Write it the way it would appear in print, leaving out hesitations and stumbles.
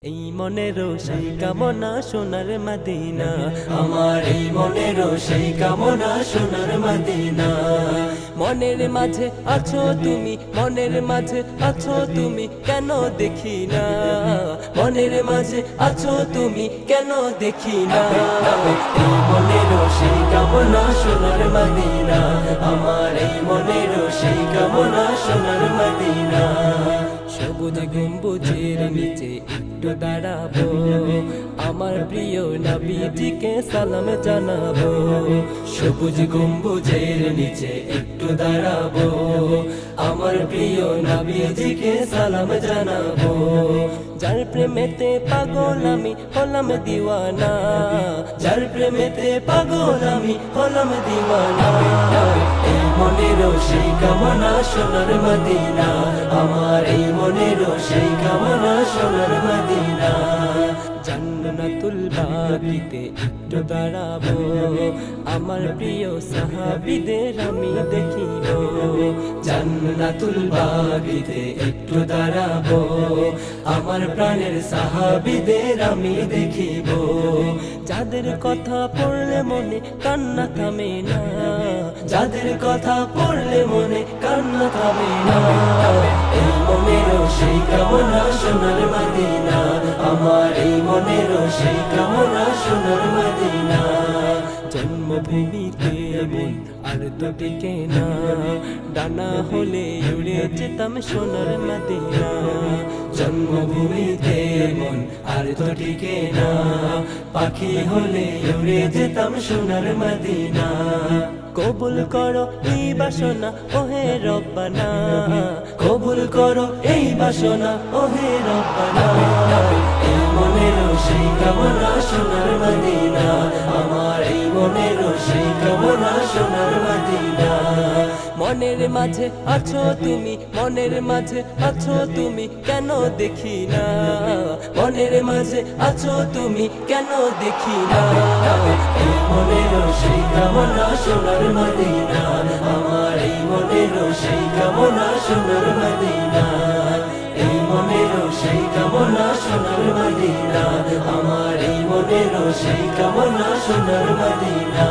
এই মনেরও সেই কামনা সোনার মদিনা, আমার এই মনেরও সেই কামনা সোনার মদিনা। মনের মাঝে আছো তুমি, মনের মাঝে আছো তুমি, কেন দেখি না? মনের মাঝে আছো তুমি, কেন দেখি না? এই মনেরও সেই কামনা সোনার মদিনা, আমার এই মনেরও সেই কামনা সোনার মদিনা। সবুজ গম্বুজের নিচে একটু দাঁড়াবো, আমার প্রিয় নবীজিকে সালাম জানাবো। সবুজ গম্বুজের নিচে একটু দাঁড়াবো, আমার প্রিয় নবীজিকে সালাম জানাবো। যার প্রেমেতে পাগল আমি হলাম দিওয়ানা, যার প্রেমেতে পাগল আমি হলাম দিওয়ানা। এই মনেরও সেই কামনা সোনার মদিনা, আমার এই মনেরও সেই কামনা সোনার মদিনা। জান্নাতুল বাগিতে একটু দাঁড়াবো, আমার প্রিয় সাহাবীদের আমি দেখিব। জান্নাতুল বাগিতে একটু দাঁড়াবো, আমার প্রাণের সাহাবীদের আমি দেখিব। যাদের কথা পড়লে মনে কান্না থামে না, যাদের কথা পড়লে মনে কান্না থামে না। এই মনেরও সেই কামনা সোনার মদিনা, আমার এই মনেরও সেই কামনা সোনার মদিনা। জন্মভূমিতে মন আর তো টিকে না, ডানা হলে উড়ে যেতাম সোনার মদিনা। জন্মভূমিতে মন আর তো টিকে না, পাখি হলে উড়ে যেতাম সোনার মদিনা। কবুল করো এই বাসনা ওহে রব্বানা, কবুল করো এই বাসনা ওহে রব্বানা। এই মনেরও সেই কামনা সোনার মদিনা, আমার এই মনেরও সেই কামনা সোনার মদিনা। মনের মাঝে আছো তুমি, মনের মাঝে আছো তুমি, কেন দেখি না? মনের মাঝে আছো তুমি, কেন দেখি না? এই মনেরও সেই কামনা সোনার মদিনা, আমার এই মনেরও সেই কামনা সোনার মদিনা। এই মনেরও সেই কামনা সোনার মদিনা, আমার এই মনেরও সেই কামনা সোনার মদিনা।